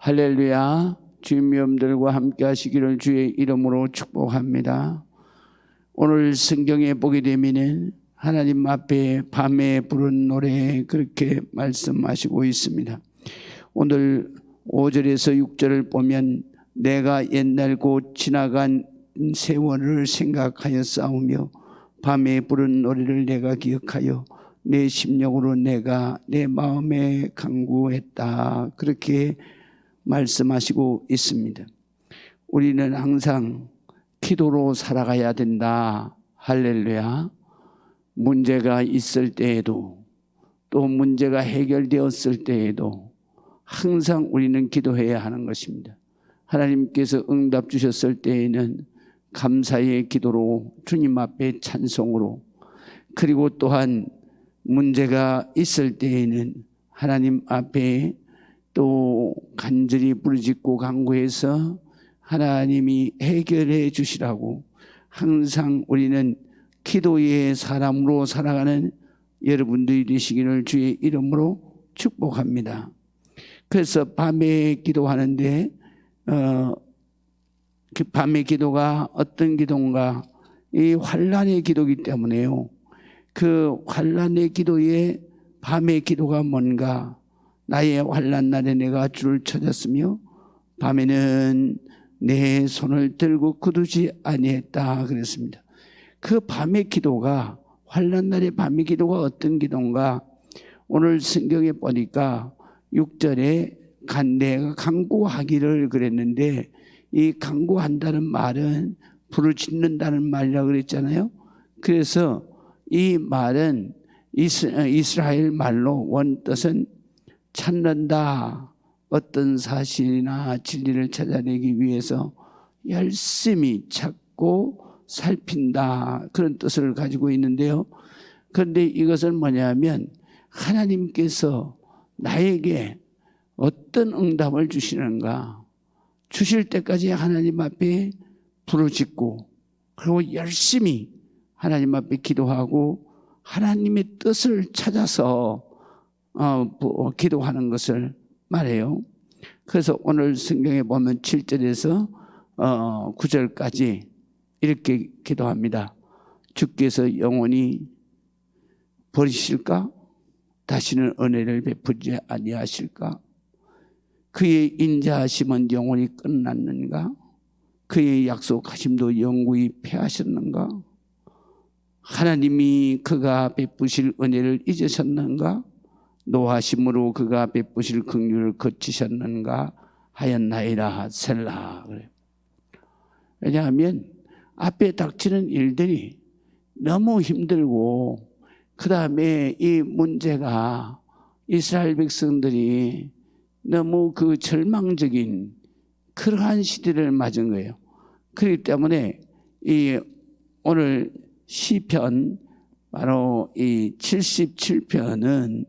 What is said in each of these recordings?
할렐루야. 주님 여러분들과 함께 하시기를 주의 이름으로 축복합니다. 오늘 성경에 보게 되면 하나님 앞에 밤에 부른 노래 그렇게 말씀하시고 있습니다. 오늘 5절에서 6절을 보면 내가 옛날 곧 지나간 세월을 생각하여 싸우며 밤에 부른 노래를 내가 기억하여 내 심령으로 내가 내 마음에 간구했다. 그렇게 말씀하시고 있습니다. 우리는 항상 기도로 살아가야 된다. 할렐루야. 문제가 있을 때에도 또 문제가 해결되었을 때에도 항상 우리는 기도해야 하는 것입니다. 하나님께서 응답 주셨을 때에는 감사의 기도로 주님 앞에 찬송으로, 그리고 또한 문제가 있을 때에는 하나님 앞에 또 간절히 부르짖고 간구해서 하나님이 해결해 주시라고 항상 우리는 기도의 사람으로 살아가는 여러분들이 되시기를 주의 이름으로 축복합니다. 그래서 밤에 기도하는데 그 밤의 기도가 어떤 기도인가? 이 환난의 기도이기 때문에요. 그 환난의 기도에 밤의 기도가 뭔가? 나의 환난 날에 내가 주를 찾았으며 밤에는 내 손을 들고 거두지 아니했다 그랬습니다. 그 밤의 기도가, 환난 날의 밤의 기도가 어떤 기도인가? 오늘 성경에 보니까 6절에 내가 간구하기를 그랬는데, 이 간구한다는 말은 부르짖는다는 말이라고 그랬잖아요. 그래서 이 말은 이스라엘 말로 원뜻은 찾는다, 어떤 사실이나 진리를 찾아내기 위해서 열심히 찾고 살핀다, 그런 뜻을 가지고 있는데요. 그런데 이것은 뭐냐면 하나님께서 나에게 어떤 응답을 주시는가, 주실 때까지 하나님 앞에 부르짖고 그리고 열심히 하나님 앞에 기도하고 하나님의 뜻을 찾아서 기도하는 것을 말해요. 그래서 오늘 성경에 보면 7절에서 9절까지 이렇게 기도합니다. 주께서 영원히 버리실까? 다시는 은혜를 베푸지 아니하실까? 그의 인자하심은 영원히 끝났는가? 그의 약속하심도 영구히 패하셨는가? 하나님이 그가 베푸실 은혜를 잊으셨는가? 노하심으로 그가 베푸실 긍휼을 거치셨는가 하였나이다. 셀라. 그래요. 왜냐하면 앞에 닥치는 일들이 너무 힘들고, 그 다음에 이 문제가 이스라엘 백성들이 너무 그 절망적인 그러한 시대를 맞은 거예요. 그렇기 때문에 이 오늘 시편, 바로 이 77편은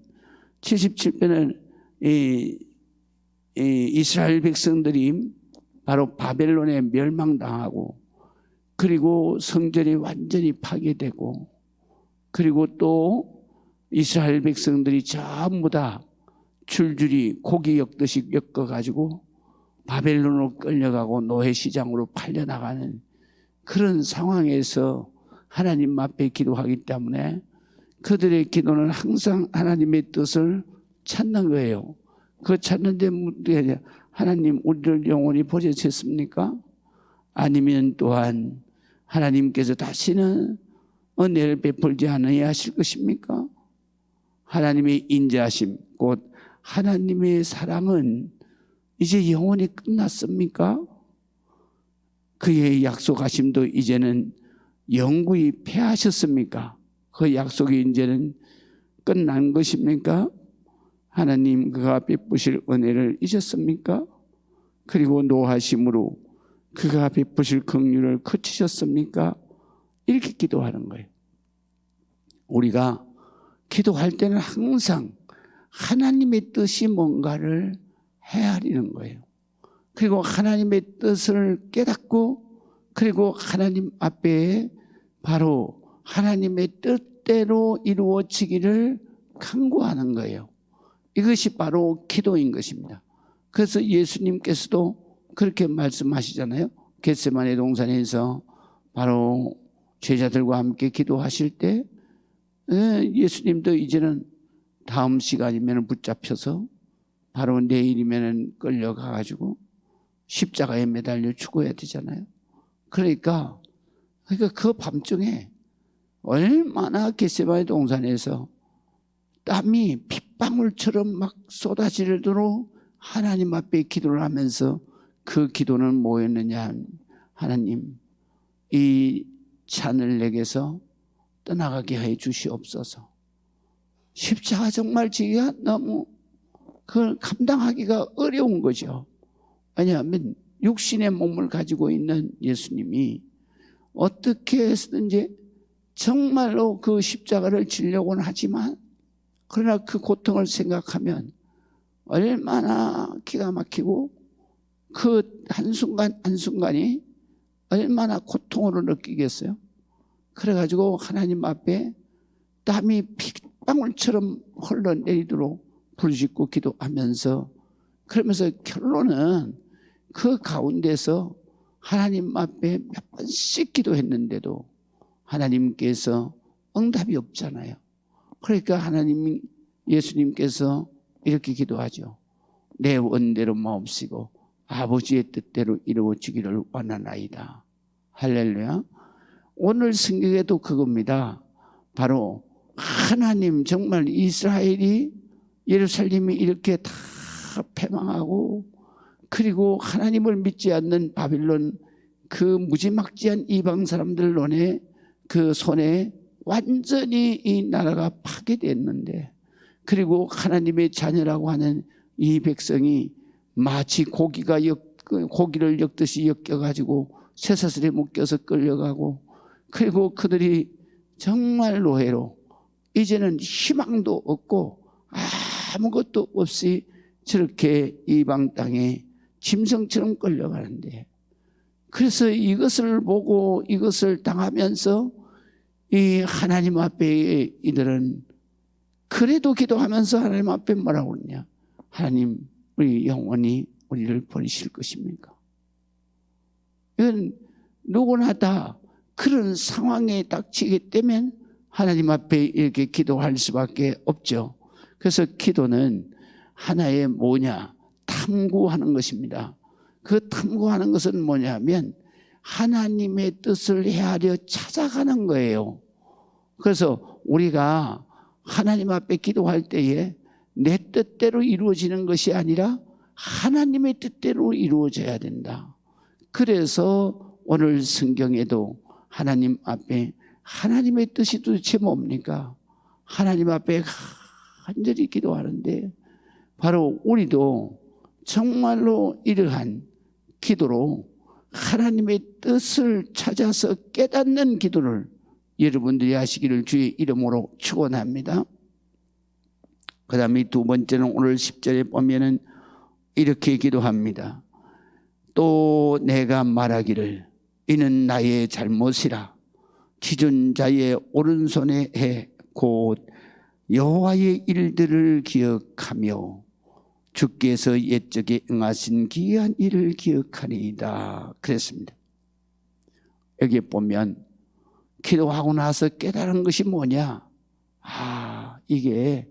이스라엘 백성들이 바로 바벨론에 멸망당하고, 그리고 성전이 완전히 파괴되고, 그리고 또 이스라엘 백성들이 전부 다 줄줄이 고기 엮듯이 엮어가지고 바벨론으로 끌려가고 노예시장으로 팔려나가는 그런 상황에서 하나님 앞에 기도하기 때문에 그들의 기도는 항상 하나님의 뜻을 찾는 거예요. 그 찾는데 하나님 우리를 영원히 버리셨습니까? 아니면 또한 하나님께서 다시는 은혜를 베풀지 않아야 하실 것입니까? 하나님의 인자하심, 곧 하나님의 사랑은 이제 영원히 끝났습니까? 그의 약속하심도 이제는 영구히 패하셨습니까? 그 약속이 이제는 끝난 것입니까? 하나님 그가 베푸실 은혜를 잊었습니까? 그리고 노하심으로 그가 베푸실 긍휼을 거치셨습니까? 이렇게 기도하는 거예요. 우리가 기도할 때는 항상 하나님의 뜻이 뭔가를 헤아리는 거예요. 그리고 하나님의 뜻을 깨닫고, 그리고 하나님 앞에 바로 하나님의 뜻대로 이루어지기를 간구하는 거예요. 이것이 바로 기도인 것입니다. 그래서 예수님께서도 그렇게 말씀하시잖아요. 겟세마네 동산에서 바로 제자들과 함께 기도하실 때 예수님도 이제는 다음 시간이면 붙잡혀서 바로 내일이면 끌려가가지고 십자가에 매달려 죽어야 되잖아요. 그러니까 그 밤중에 얼마나 겟세마네 동산에서 땀이 핏방울처럼 막 쏟아지도록 하나님 앞에 기도를 하면서 그 기도는 뭐였느냐. 하나님, 이 잔을 내게서 떠나가게 해 주시옵소서. 십자가 정말 지기가 너무 그걸 감당하기가 어려운 거죠. 왜냐하면 육신의 몸을 가지고 있는 예수님이 어떻게 해서든지 정말로 그 십자가를 지려고는 하지만 그러나 그 고통을 생각하면 얼마나 기가 막히고 그 한순간 한순간이 얼마나 고통으로 느끼겠어요. 그래가지고 하나님 앞에 땀이 핏방울처럼 흘러내리도록 부르짖고 기도하면서 그러면서 결론은 그 가운데서 하나님 앞에 몇 번씩 기도했는데도 하나님께서 응답이 없잖아요. 그러니까 예수님께서 이렇게 기도하죠. 내 원대로 마옵시고 아버지의 뜻대로 이루어지기를 원하나이다. 할렐루야. 오늘 성경에도 그겁니다. 바로 하나님 정말 이스라엘이 예루살렘이 이렇게 다 패망하고 그리고 하나님을 믿지 않는 바빌론 그 무지막지한 이방 사람들 그 손에 완전히 이 나라가 파괴됐는데 그리고 하나님의 자녀라고 하는 이 백성이 마치 고기를 엮듯이 엮여가지고 쇠사슬에 묶여서 끌려가고 그리고 그들이 정말 노예로 이제는 희망도 없고 아무것도 없이 저렇게 이방 땅에 짐승처럼 끌려가는데 그래서 이것을 보고 이것을 당하면서 이 하나님 앞에 이들은 그래도 기도하면서 하나님 앞에 뭐라고 그러냐. 하나님 우리 영원히 우리를 버리실 것입니까? 이건 누구나 다 그런 상황에 닥치게 되면 하나님 앞에 이렇게 기도할 수밖에 없죠. 그래서 기도는 하나의 뭐냐? 탐구하는 것입니다. 그 탐구하는 것은 뭐냐면 하나님의 뜻을 헤아려 찾아가는 거예요. 그래서 우리가 하나님 앞에 기도할 때에 내 뜻대로 이루어지는 것이 아니라 하나님의 뜻대로 이루어져야 된다. 그래서 오늘 성경에도 하나님 앞에 하나님의 뜻이 도대체 뭡니까? 하나님 앞에 간절히 기도하는데 바로 우리도 정말로 이러한 기도로 하나님의 뜻을 찾아서 깨닫는 기도를 여러분들이 하시기를 주의 이름으로 축원합니다. 그 다음에 두 번째는 오늘 10절에 보면은 이렇게 기도합니다. 또 내가 말하기를 이는 나의 잘못이라 지존자의 오른손에 해 곧 여호와의 일들을 기억하며 주께서 옛적에 응하신 기이한 일을 기억하리이다 그랬습니다. 여기 보면 기도하고 나서 깨달은 것이 뭐냐? 이게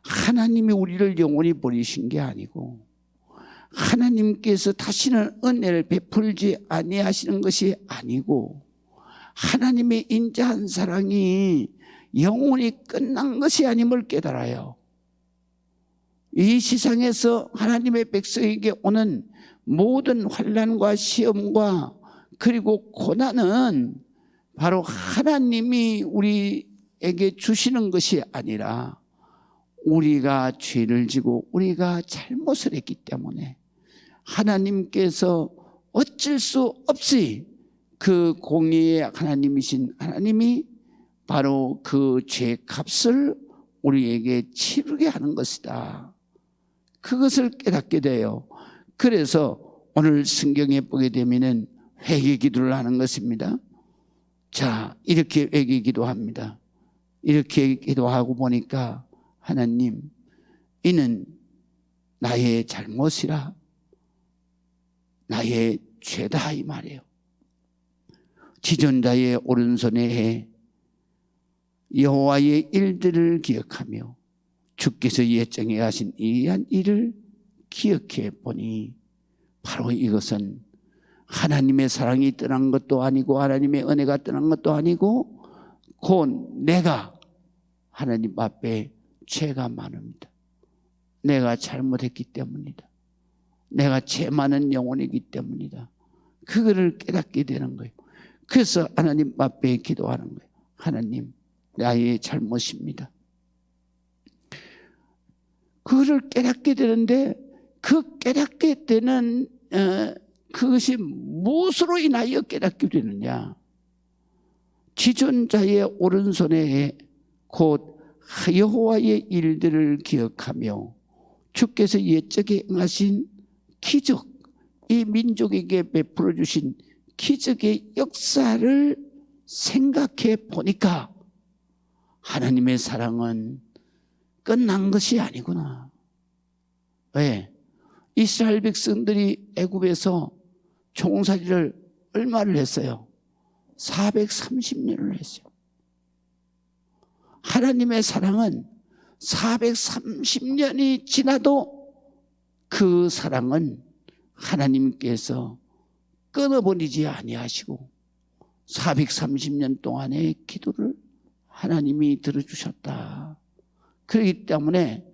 하나님이 우리를 영원히 버리신 게 아니고 하나님께서 다시는 은혜를 베풀지 아니하시는 것이 아니고 하나님의 인자한 사랑이 영원히 끝난 것이 아님을 깨달아요. 이 세상에서 하나님의 백성에게 오는 모든 환난과 시험과 그리고 고난은 바로 하나님이 우리에게 주시는 것이 아니라 우리가 죄를 지고 우리가 잘못을 했기 때문에 하나님께서 어쩔 수 없이 그 공의의 하나님이신 하나님이 바로 그 죄 값을 우리에게 치르게 하는 것이다. 그것을 깨닫게 돼요. 그래서 오늘 성경에 보게 되면은 회개 기도를 하는 것입니다. 자, 이렇게 회개 기도합니다. 이렇게 기도하고 보니까 하나님, 이는 나의 잘못이라, 나의 죄다 이 말이에요. 지존자의 오른손에 여호와의 일들을 기억하며 주께서 예정해 하신 이한 일을 기억해 보니 바로 이것은 하나님의 사랑이 떠난 것도 아니고 하나님의 은혜가 떠난 것도 아니고 곧 내가 하나님 앞에 죄가 많습니다. 내가 잘못했기 때문이다. 내가 죄 많은 영혼이기 때문이다. 그거를 깨닫게 되는 거예요. 그래서 하나님 앞에 기도하는 거예요. 하나님, 나의 잘못입니다. 그거를 깨닫게 되는데 그 깨닫게 되는 그것이 무엇으로 인하여 깨닫게 되느냐? 지존자의 오른손에 곧 여호와의 일들을 기억하며 주께서 옛적에 행하신 기적, 이 민족에게 베풀어 주신 기적의 역사를 생각해 보니까 하나님의 사랑은 끝난 것이 아니구나. 왜? 이스라엘 백성들이 애굽에서 종살이를 얼마를 했어요? 430년을 했어요. 하나님의 사랑은 430년이 지나도 그 사랑은 하나님께서 끊어버리지 아니하시고 430년 동안의 기도를 하나님이 들어주셨다. 그렇기 때문에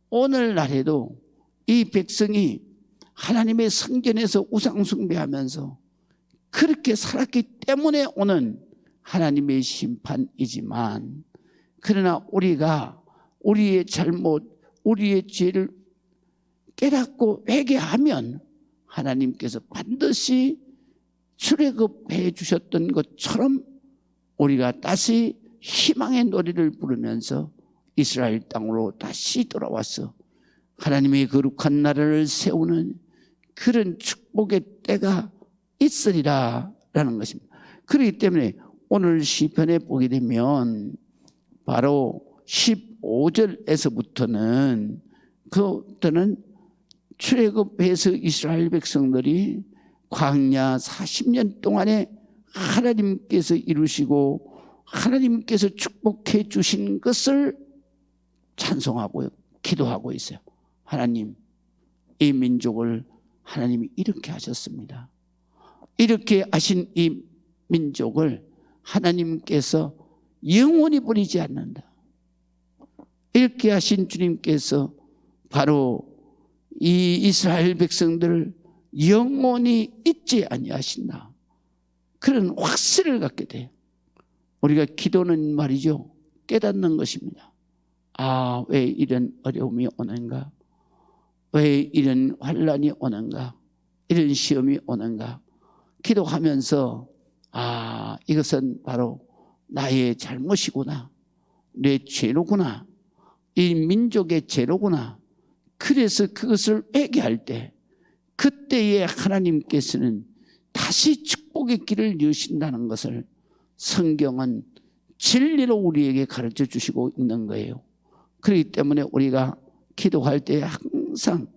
오늘날에도 이 백성이 하나님의 성전에서 우상 숭배하면서 그렇게 살았기 때문에 오는 하나님의 심판이지만, 그러나 우리가 우리의 잘못, 우리의 죄를 깨닫고 회개하면 하나님께서 반드시 출애굽해 주셨던 것처럼 우리가 다시 희망의 노래를 부르면서 이스라엘 땅으로 다시 돌아와서 하나님의 거룩한 나라를 세우는 그런 축복의 때가 있으리라 라는 것입니다. 그렇기 때문에 오늘 시편에 보게 되면 바로 15절에서부터는 그때는 출애굽해서 이스라엘 백성들이 광야 40년 동안에 하나님께서 이루시고 하나님께서 축복해 주신 것을 찬송하고 기도하고 있어요. 하나님, 이 민족을 하나님이 이렇게 하셨습니다. 이렇게 하신 이 민족을 하나님께서 영원히 버리지 않는다. 이렇게 하신 주님께서 바로 이 이스라엘 백성들을 영원히 잊지 아니하신다. 그런 확신을 갖게 돼요. 우리가 기도는 말이죠, 깨닫는 것입니다. 아, 왜 이런 어려움이 오는가? 왜 이런 환난이 오는가? 이런 시험이 오는가? 기도하면서 아, 이것은 바로 나의 잘못이구나. 내 죄로구나. 이 민족의 죄로구나. 그래서 그것을 회개할 때 그때에 하나님께서는 다시 축복의 길을 여신다는 것을 성경은 진리로 우리에게 가르쳐 주시고 있는 거예요. 그렇기 때문에 우리가 기도할 때 항상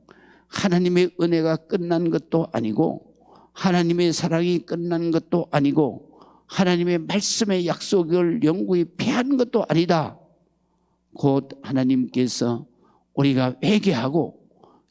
하나님의 은혜가 끝난 것도 아니고 하나님의 사랑이 끝난 것도 아니고 하나님의 말씀의 약속을 영구히 패한 것도 아니다. 곧 하나님께서 우리가 회개하고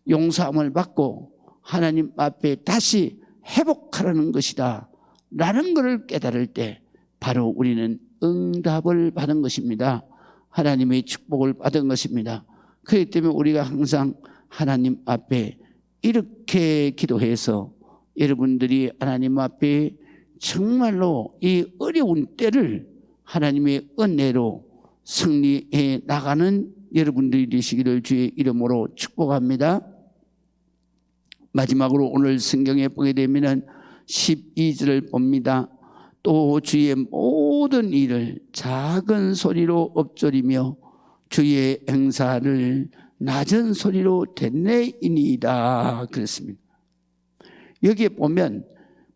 용서함을 받고 하나님 앞에 다시 회복하라는 것이다 라는 것을 깨달을 때 바로 우리는 응답을 받은 것입니다. 하나님의 축복을 받은 것입니다. 그렇기 때문에 우리가 항상 하나님 앞에 이렇게 기도해서 여러분들이 하나님 앞에 정말로 이 어려운 때를 하나님의 은혜로 승리해 나가는 여러분들이 되시기를 주의 이름으로 축복합니다. 마지막으로 오늘 성경에 보게 되면 12절을 봅니다. 또 주의 모든 일을 작은 소리로 엎조리며 주의 행사를 낮은 소리로 된내이니이다 그랬습니다. 여기에 보면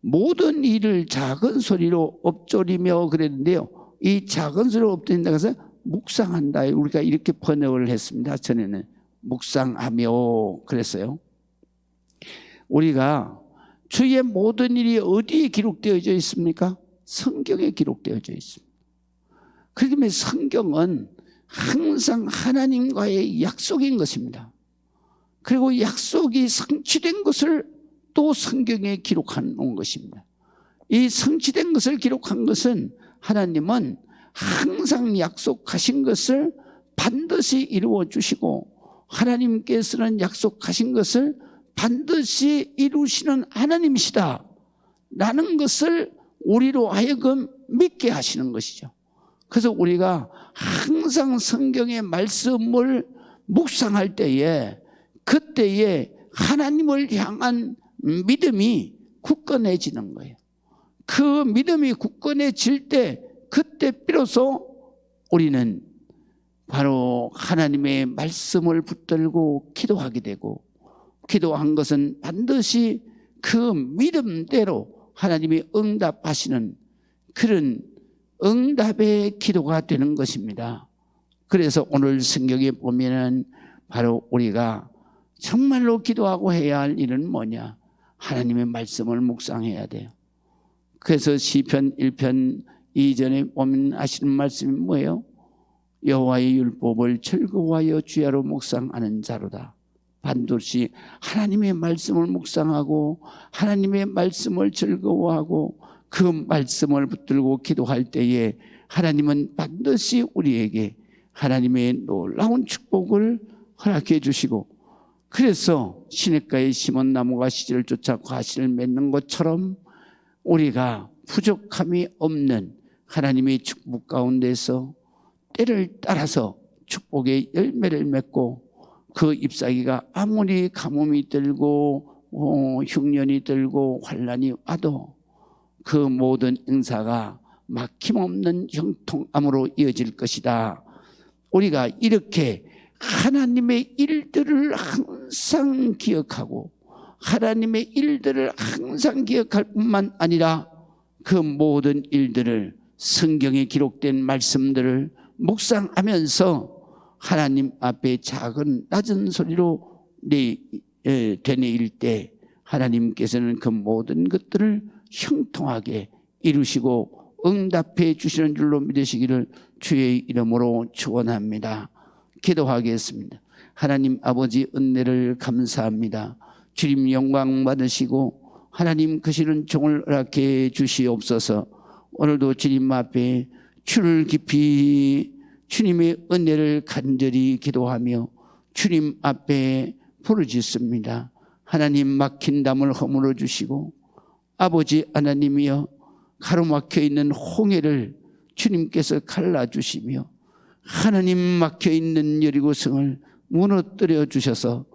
모든 일을 작은 소리로 엎조리며 그랬는데요, 이 작은 소리로 엎조린다고 해서 묵상한다, 우리가 이렇게 번역을 했습니다. 전에는 묵상하며 그랬어요. 우리가 주의 모든 일이 어디에 기록되어져 있습니까? 성경에 기록되어져 있습니다. 그렇기 때문에 성경은 항상 하나님과의 약속인 것입니다. 그리고 약속이 성취된 것을 또 성경에 기록해 놓은 것입니다. 이 성취된 것을 기록한 것은 하나님은 항상 약속하신 것을 반드시 이루어 주시고 하나님께서는 약속하신 것을 반드시 이루시는 하나님이시다 라는 것을 우리로 하여금 믿게 하시는 것이죠. 그래서 우리가 항상 성경의 말씀을 묵상할 때에 그때에 하나님을 향한 믿음이 굳건해지는 거예요. 그 믿음이 굳건해질 때 그때 비로소 우리는 바로 하나님의 말씀을 붙들고 기도하게 되고 기도한 것은 반드시 그 믿음대로 하나님이 응답하시는 그런 응답의 기도가 되는 것입니다. 그래서 오늘 성경에 보면은 바로 우리가 정말로 기도하고 해야 할 일은 뭐냐? 하나님의 말씀을 묵상해야 돼요. 그래서 시편 1편 2절에 보면 하시는 말씀이 뭐예요? 여호와의 율법을 즐거워하여 주야로 묵상하는 자로다. 반드시 하나님의 말씀을 묵상하고 하나님의 말씀을 즐거워하고 그 말씀을 붙들고 기도할 때에 하나님은 반드시 우리에게 하나님의 놀라운 축복을 허락해 주시고 그래서 시냇가에 심은 나무가 시절을 쫓아 과실을 맺는 것처럼 우리가 부족함이 없는 하나님의 축복 가운데서 때를 따라서 축복의 열매를 맺고 그 잎사귀가 아무리 가뭄이 들고 흉년이 들고 환난이 와도 그 모든 행사가 막힘없는 형통함으로 이어질 것이다. 우리가 이렇게 하나님의 일들을 항상 기억하고 하나님의 일들을 항상 기억할 뿐만 아니라 그 모든 일들을 성경에 기록된 말씀들을 묵상하면서 하나님 앞에 작은 낮은 소리로 되뇌일 때 하나님께서는 그 모든 것들을 형통하게 이루시고 응답해 주시는 줄로 믿으시기를 주의 이름으로 축원합니다. 기도하겠습니다. 하나님 아버지 은혜를 감사합니다. 주님 영광 받으시고 하나님 크시는 종을 허락해 주시옵소서. 오늘도 주님 앞에 주를 깊이 주님의 은혜를 간절히 기도하며 주님 앞에 부르짖습니다. 하나님 막힌 담을 허물어 주시고 아버지 하나님이여 가로막혀 있는 홍해를 주님께서 갈라주시며 하나님 막혀있는 여리고성을 무너뜨려 주셔서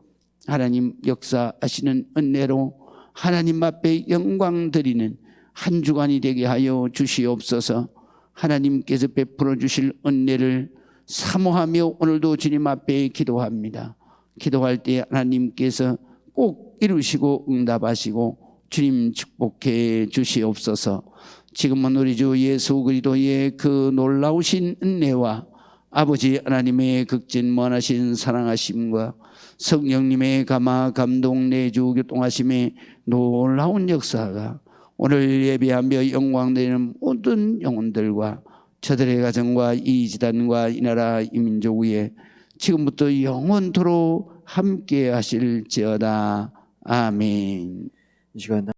하나님 역사하시는 은혜로 하나님 앞에 영광 드리는 한 주간이 되게 하여 주시옵소서. 하나님께서 베풀어 주실 은혜를 사모하며 오늘도 주님 앞에 기도합니다. 기도할 때 하나님께서 꼭 이루시고 응답하시고 주님 축복해 주시옵소서. 지금은 우리 주 예수 그리스도의 그 놀라우신 은혜와 아버지 하나님의 극진무한하신 사랑하심과 성령님의 감화 감동 내주 교통하심의 놀라운 역사가 오늘 예배하며 영광되는 모든 영혼들과 저들의 가정과 이 지단과 이 나라 이 민족 위에 지금부터 영원토록 함께 하실지어다. 아멘. 이 시간